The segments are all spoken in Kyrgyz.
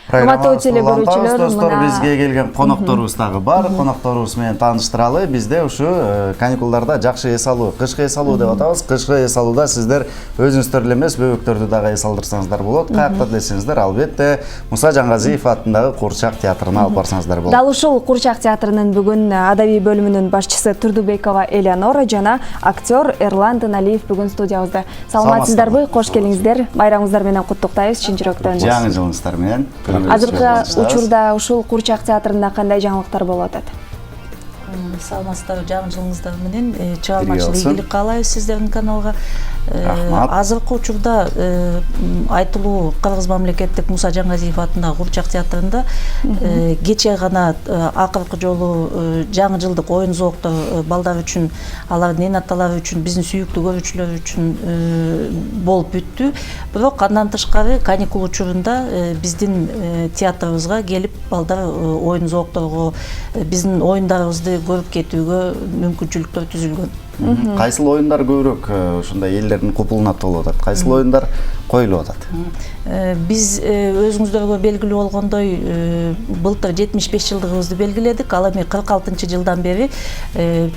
Урматтуу көрүүчүлөр, достор, бизге келген конокторубуз дагы бар. Конокторубуз менен тааныштыралы. Бизде ушу каникулдарда жакшы эс алуу, кышкы эс алуу деп атабыз. Кышкы эс алууда сиздер өзүңүздөр эле эмес, бөбөктөрдү дагы эс алдырсаңыздар болот. Каякта десеңиздер, албетте Муса Жаңгазиев атындагы Курчак театрына алып барсаңыздар болот. Дал ушул Курчак театрынын бүгүн адабий бөлүмүнүн башчысы Турдубекова Элеонора жана актер Эрлан Тыналиев бүгүн студиябызда. Саламатсыздарбы? Кош келиңиздер. Байрамыңыздар менен куттуктайбыз чын жүрөктөн. Жаңы жылыңыздар менен. Азыркы учурда ушул Курчак театрында кандай жаңылыктар болуп атат? Саламатсыздар, жаңы жылыңыздар менен чыгармачылык ийгилик каалайбыз сиздердин каналга. Азыркы учурда айтылуу Кыргыз мамлекеттик Муса Жаңгазиев атындагы Курчак театрында кече гана акыркы жолу жаңы жылдык оюн зооктор балдар үчүн, алардын эне аталары үчүн, биздин сүйүктүү көрүүчүлөр үчүн болуп бүттү. Бирок андан тышкары каникул учурунда биздин театрыбызга келип балдар оюн зоокторго, биздин оюндарыбызды көрүп кетүүгө мүмкүнчүлүктөр түзүлгөн. Кайсыл оюндар көбүрөөк ушундай элдердин купулуна толуп атат? Кайсыл оюндар коюлуп атат? Биз өзүңүздөргө белгилүү болгондой былтыр 75 жылдыгыбызды белгиледик. Ал эми 46-жылдан бери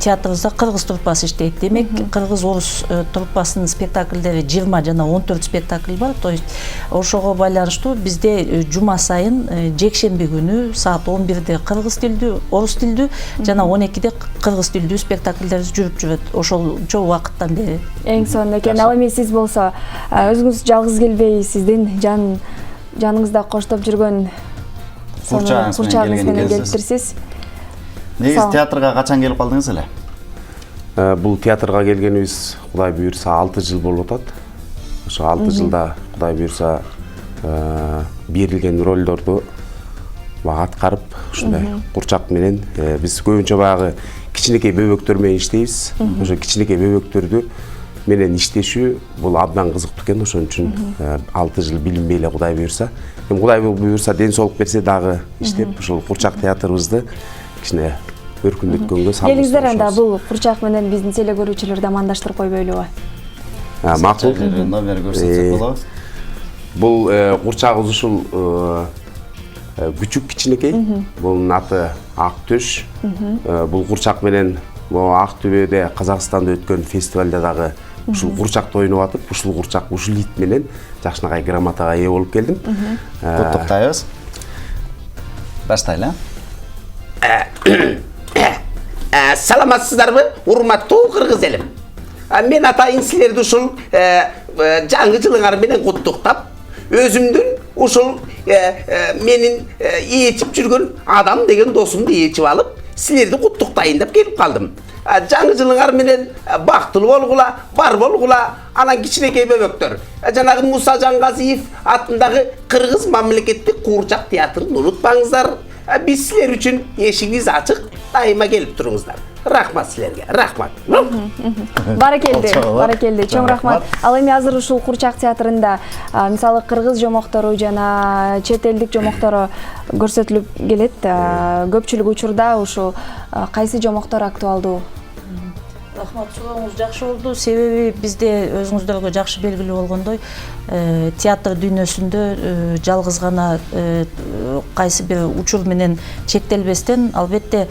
театрыбызда кыргыз труппасы иштейт. Демек, кыргыз-орус труппасынын спектакльдери 20 жана 14 спектакль бар. То есть ошого байланыштуу бизде жума сайын жекшемби күнү саат 11-де кыргыз тилдүү, орус тилдүү жана 12-де кыргыз тилдүү спектакльдерибиз жүрүп жүрөт. Ошолчо убакыттан бери. Эң сонун экен. Ал эми сиз болсо өзүңүз жалгыз келбей, сиздин жаныңызда коштоп жүргөн курчагыңыз менен келиптирсиз. Негизи театрга качан келип калдыңыз эле? Бул театрга келгенибиз Кудай буйрса 6 жыл болуп атат. Ошо 6 жылда Кудай буйрса берилген ролдорду аткарып, ушундай курчак менен биз көбүнчө баягы кичинекей бөбөктөр менен иштейбиз. Ошо кичинекей бөбөктөрдү менен иштешүү бул абдан кызыктуу экен. Ошон үчүн 6 жыл билинбей эле Кудай буйрса, Кудай буйрса ден соолук берсе дагы иштеп, ушул Курчак театрыбызды кичине өркүндөткөнгө салып. Келиңиздер анда бул Курчак менен биздин теле көрүүчүлөрдү амандаштырып койбойлубу? Макул. Номер көрсөтсөк болобу? Бул Курчагыбыз ушул күчүк кичинекей. Бунун аты Актөш. Бул Курчак менен Актөбөдө, Казакстанда өткөн фестивалда дагы ушул Курчакты ойноп атып, ушул Курчак ушул ит менен жакшынакай грамотага ээ болуп келдим. Куттуктайбыз. Баштайлы. Саламатсыздарбы, урматтуу кыргыз элим. Мен атайын силерди ушул жаңы жылыңар менен куттуктап, өзүмдүн ушул менин ээрчип жүргөн адам деген досумду ээрчип алып, силерди куттуктайын деп келип калдым. Жаңы жылыңар менен бактылуу болгула, бар болгула, анан кичинекей бөбөктөр. Жанагы Муса Жаңгазиев атындагы Кыргыз мамлекеттик Курчак театрын унутпаңыздар. Биз силер үчүн эшигибиз ачык, дайыма келип туруңуздар. Рахмат силерге, рахмат. Баракелди, чоң рахмат. Ал эми азыр ушул Курчак театрында мисалы кыргыз жомоктору жана чет элдик жомоктору көрсөтүлүп келет. Көпчүлүк учурда ушул кайсы жомоктор актуалдуу? Рахмат, сурооңуз жакшы болду. Себеби бизде өзүңүздөргө жакшы белгилүү болгондой, театр дүйнөсүндө жалгыз гана кайсы бир учур менен чектелбестен, албетте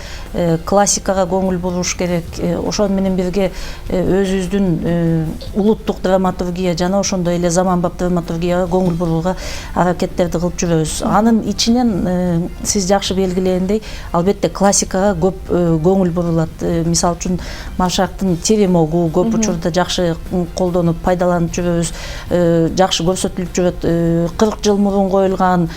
классикага көңүл буруш керек. Ошон менен бирге өзүбүздүн улуттук драматургия жана ошондой эле заманбап драматургияга көңүл бурууга аракеттерди кылып жүрөбүз. Анын ичинен сиз жакшы белгилегендей, албетте классикага көп көңүл бурулат. Мисалы үчүн Маршактын Теремогу көп учурда жакшы колдонуп, пайдаланып жүрөбүз. Жакшы көрсөтүлүп жүрөт. 40 жыл мурун коюлган,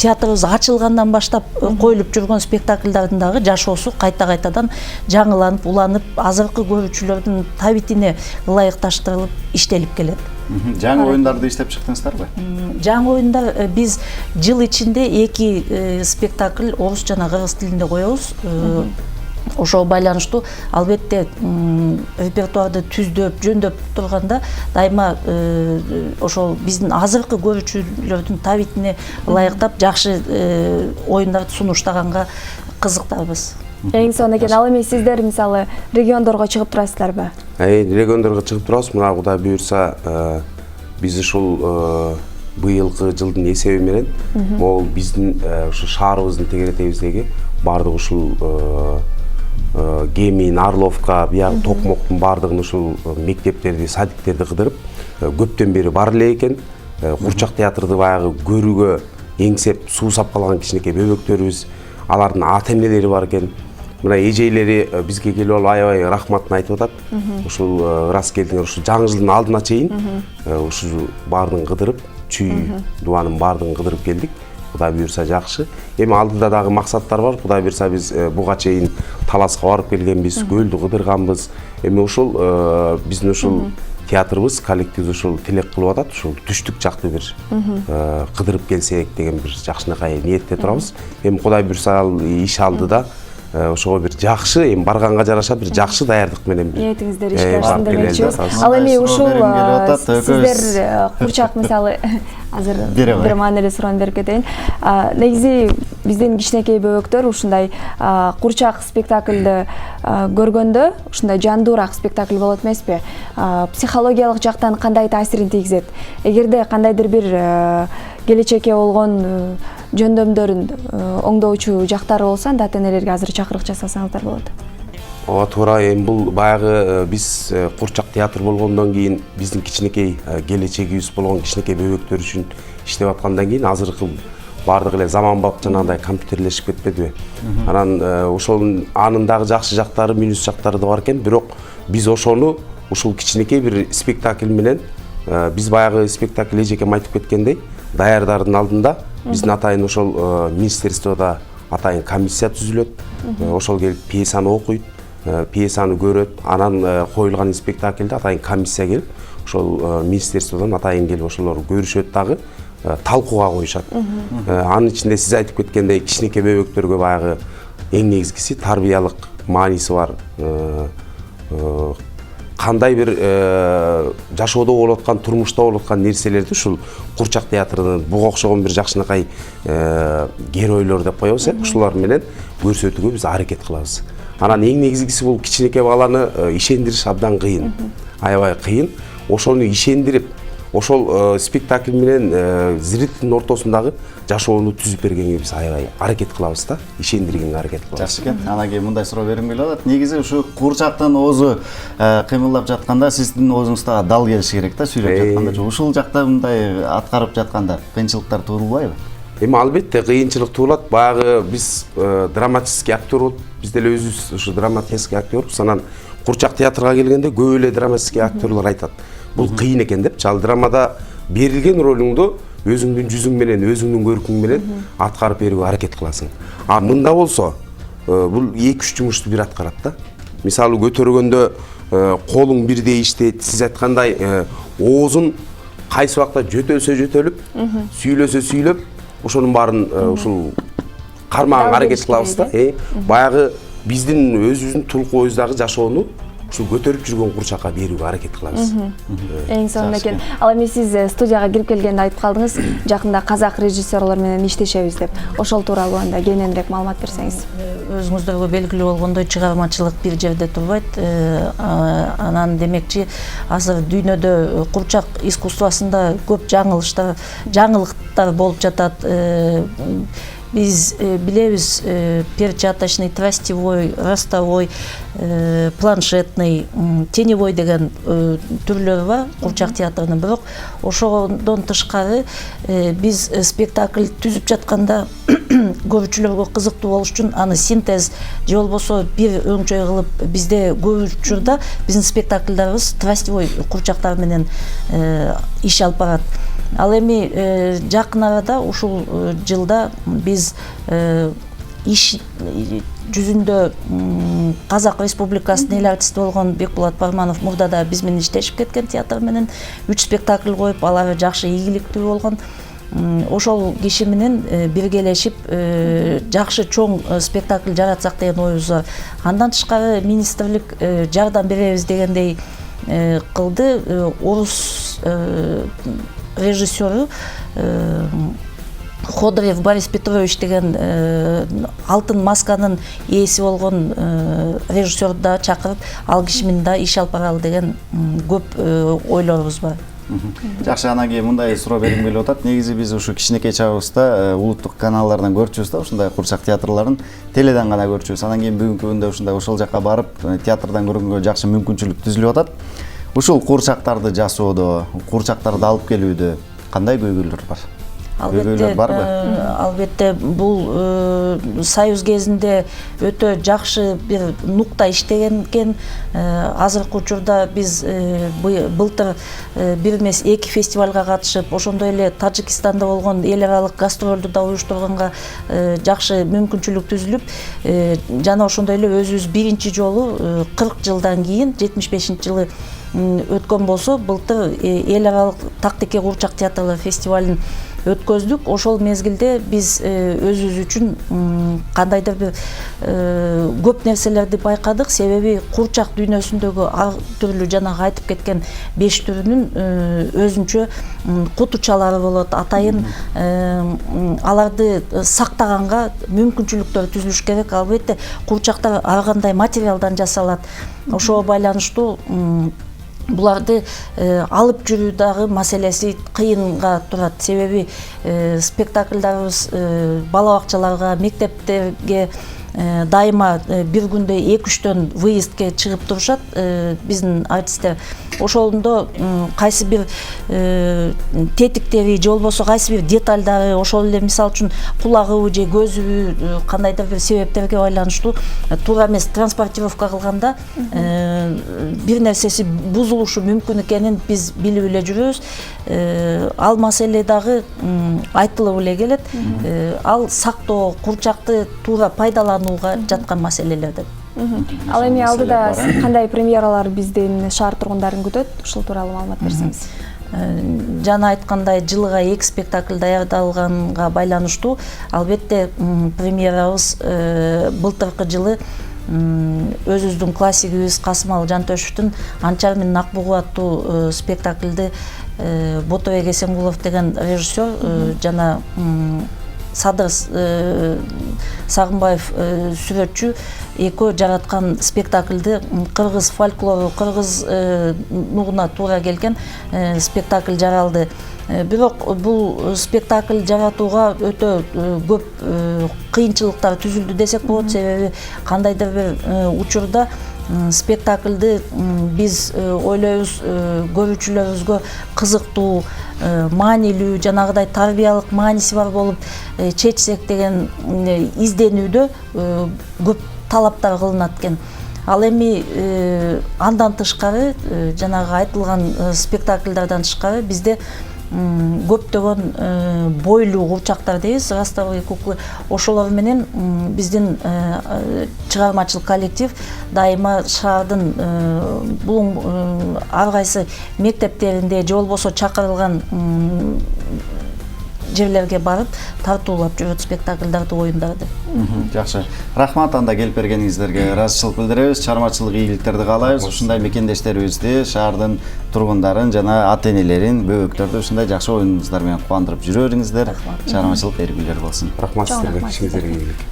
театрыбыз ачылгандан баштап коюлуп жүргөн спектакльдардын дагы жашоосу кайта-кайтадан жаңыланып, уланып, азыркы көрүүчүлөрдүн табитине ылайыкташтырылып иштелип келет. Жаңы оюндарды иштеп чыктыңыздарбы? Жаңы оюндар биз жыл ичинде 2 спектакль орус жана кыргыз тилинде коебуз. Ошого байланыштуу албетте репертуарды түздөп, жөндөп турганда дайыма ошол биздин азыркы көрүүчүлөрдүн табитине ылайыктап жакшы оюндарды сунуштаганга кызыктарбыз. Эң сонун экен. Ал эми сиздер мисалы региондорго чыгып турасыздарбы? Региондорго чыгып турабыз. Мына Кудай буйрса биз ушул быйылкы жылдын эсеби менен могул биздин ушу шаарыбыздын тегеретебиздеги баардык ушул Кемин, Орловка, биягы Токмоктун баардыгын ушул мектептерди, садиктерди кыдырып көптөн бери бар эле экен. Курчак театрды баягы көрүүгө эңсеп суусап калган кичинекей бөбөктөрүбүз, алардын ата-энелери бар экен. Мына эжейлери бизге келип алып аябай рахматын айтып атат. Ушул ырас келдиңер, ушул жаңы жылдын алдына чейин ушул баардыгын кыдырып, чүй, дубанын баардыгын кыдырып келдик. Кудай буйрса жакшы. Эми алдыда дагы максаттар бар. Кудай буйрса биз буга чейин Таласка барып келгенбиз, көлдү кыдырганбыз. Эми ушул биздин ушул театрыбыз, коллектив ушул тилек кылып атат, ушул түштүк жакты бир кыдырып келсек деген бир жакшынакай ниетте турабыз. Эми Кудай буйрса иш алдыда ошого бир жакшы, эми барганга жараша бир жакшы даярдык менен бир ниетиңиздер ишке ашсын демекчибиз. Ал эми ушул сиздер курчак мисалы азыр бир маанилүү суроону берип кетейин. Негизи биздин кичинекей бөбөктөр ушундай курчак спектакльди көргөндө ушундай жандуураак спектакль болот эмеспи? Психологиялык жактан кандай таасирин тийгизет? Эгерде кандайдыр бир келечекке болгон жөндөмдөрүн оңдоочу жактары болсо, анда ата-энелерге азыр чакырык жасасаңыздар болот. Ооба туура, эми бул баягы биз курчак театр болгондон кийин биздин кичинекей келечегибиз болгон кичинекей бөбөктөр үчүн иштеп аткандан кийин азыркы баардык эле заманбап жанагындай компьютерлешип кетпедиби? Анан анын дагы жакшы жактары, минус жактары да бар экен, бирок биз ошону ушул кичинекей бир спектакль менен биз баягы спектакль эжекем айтып кеткендей, даярдардын алдында биздин атайын ошол министерстводо атайын комиссия түзүлөт. Ошол келип пьесаны окуйт, пьесаны көрөт, анан коюлган спектакльде атайын комиссия келип, ошол министерстводон атайын келип ошолор көрүшөт дагы, талкууга коюшат. Анын ичинде сиз айтып кеткендей кичинекей бөбөктөргө баягы эң негизгиси тарбиялык мааниси бар. Кандай бир жашоодо болуп аткан, турмушта болуп аткан нерселерди ушул курчак театрынын буга окшогон бир жакшынакай геройлор деп коебуз, ушулар менен көрсөтүүгө биз аракет кылабыз. Анан эң негизгиси бул кичинекей баланы ишендириш абдан кыйын, аябай кыйын. Ошону ишендирип, ошол спектакль менен зрителдин ортосундагы жашоону түзүп бергенге биз аябай аракет кылабыз да, ишендиргенге аракет кылабыз. Жакшы экен. Анан кийин мындай суроо бергим келип атат. Негизи ушу курчактын оозу кыймылдап жатканда сиздин оозуңузга дал келиши керек да, сүйлөп жатканда. Ушул жакта мындай аткарып жатканда кыйынчылыктар туулбайбы? Эми албетте кыйынчылык туулат. Баягы биз драматический актер болуп, биз деле өзүбүз ушу драматический актербуз. Анан курчак театрга келгенде көп эле драматический актерлор айтат. Бул кыйын экен депчи. Ал драмада берилген ролуңду өзүңдүн жүзүң менен, өзүңдүн көркүң менен аткарып берүүгө аракет кыласың. А мында болсо, бул 2-3 жумушту бир аткарат да. Мисалы көтөргөндө колуң бирдей иштейт, сиз айткандай оозун кайсы убакта жөтөлсө жөтөлүп, сүйлөсө сүйлөп, ошонун баарын ушул кармаганга аракет кылабыз да. Баягы биздин өзүбүздүн тулкуубуздагы жашоону ушул көтөрүп жүргөн курчакка берүүгө аракет кылабыз. Эң сонун экен. Ал эми сиз студияга кирип келгенде айтып калдыңыз, жакында казак режиссерлор менен иштешебиз деп. Ошол тууралуу анда кененирээк маалымат берсеңиз. Өзүңүздөргө белгилүү болгондой чыгармачылык бир жерде турбайт. Анан демекчи азыр дүйнөдө курчак искусствосунда көп жаңылыктар болуп жатат. Биз билебиз перчаточный, тростевой, ростовой, планшетный, теневой деген түрлөрү бар курчак театрынын. Бирок ошодон тышкары биз спектакль түзүп жатканда көрүүчүлөргө кызыктуу болуш үчүн аны синтез же болбосо бир өңчөй кылып бизде көп учурда биздин спектакльдарыбыз тростевой курчактар менен иш алып барат. Ал эми жакын арада ушул жылда биз иш жүзүндө Казак Республикасынын эл артисти болгон Бекболот Парманов мурдада биз менен иштешип кеткен театр менен 3 спектакль коюп, алар жакшы ийгиликтүү болгон. Ошол киши менен биргелешип жакшы чоң спектакль жаратсак деген оюбуз бар. Андан тышкары министрлик жардам беребиз дегендей кылды. Орус режиссеру Ходорев Борис Петрович деген алтын масканын ээси болгон режиссерду да чакырып, ал киши менен да иш алып баралы деген көп ойлорубуз бар. Жакшы, анан кийин мындай суроо бергим келип атат. Негизи биз ушу кичинекей чагыбызда улуттук каналдардан көрчүбүз да, ушундай курчак театрларын теледен гана көрчүбүз. Анан кийин бүгүнкү күндө ушундай ошол жака барып театрдан көргөнгө жакшы мүмкүнчүлүк түзүлүп атат. Ушул курчактарды жасоодо, курчактарды алып келүүдө кандай көйгөйлөр бар? Көйгөйлөр барбы? Албетте, бул союз кезинде өтө жакшы бир нукта иштеген экен. Азыркы учурда биз былтыр бир эмес 2 фестивалга катышып, ошондой эле Тажикстанда болгон эл аралык гастролду да уюштурганга жакшы мүмкүнчүлүк түзүлүп, жана ошондой эле өзүбүз биринчи жолу 40 жылдан кийин 75-жылы өткөн болсо, былтыр эл аралык Тактеке курчак театрлар фестивалын өткөздүк. Ошол мезгилде биз өзүбүз үчүн кандайдыр бир көп нерселерди байкадык. Себеби курчак дүйнөсүндөгү ар түрлүү жанагы айтып кеткен 5 түрүнүн өзүнчө кутучалары болот. Атайын аларды сактаганга мүмкүнчүлүктөр түзүлүш керек. Албетте, курчактар ар кандай материалдан жасалат. Ошого байланыштуу буларды алып жүрүү дагы маселеси кыйынга турат. Себеби спектакльдарыбыз бала бакчаларга, мектептерге дайыма бир күндө 2-3төн выездке чыгып турушат биздин артисттер. Ошондо кайсы бир тетиктери же болбосо кайсы бир детальдары, ошол эле мисалы үчүн кулагыбы же көзүбү кандайдыр бир себептерге байланыштуу туура эмес транспортировка кылганда бир нерсеси бузулушу мүмкүн экенин биз билип эле жүрөбүз. Ал маселе дагы айтылып эле келет. Ал сактоо, курчакты туура пайдаланууга жаткан маселелерден. Ал эми алдыда кандай премьералар биздин шаар тургундарын күтөт? Ушул тууралуу маалымат берсеңиз. Жана айткандай, жылыга 2 спектакль даярдалганга байланыштуу, албетте премьерабыз былтыркы жылы өзүбүздүн классигибиз Касымал Жантөшевдүн Анчар менен Акбугу аттуу спектакльди Ботобек Эсенгулов деген режиссер жана Садыр Сагынбаев сүрөтчү экөө жараткан спектакльди кыргыз фольклору, кыргыз нугуна туура келген спектакль жаралды. Бирок бул спектакль жаратууга өтө көп кыйынчылыктар түзүлдү десек болот. Себеби кандайдыр бир учурда спектакльди биз ойлойбуз көрүүчүлөрүбүзгө кызыктуу, маанилүү, жанагыдай тарбиялык мааниси бар болуп чечсек деген изденүүдө көп талаптар кылынат экен. Ал эми андан тышкары, жанагы айтылган спектакльдардан тышкары бизде көптөгөн бойлуу курчактар дейбиз, ростовые куклы. Ошолор менен биздин чыгармачыл коллектив дайыма шаардын ар кайсы мектептеринде же болбосо чакырылган жерлерге барып тартуулап жүрөт спектакльдарды, оюндарды. Жакшы. Рахмат, анда келип бергениңиздерге ыраазычылык билдиребиз. Чыгармачылык ийгиликтерди каалайбыз. Ушундай мекендештерибизди, шаардын тургундарын жана ата-энелерин, бөбөктөрдү ушундай жакшы оюнуңуздар менен кубандырып жүрө бериңиздер. Чыгармачылык эргилер болсун. Рахмат сиздерге, ишиңиздерге ийгилик.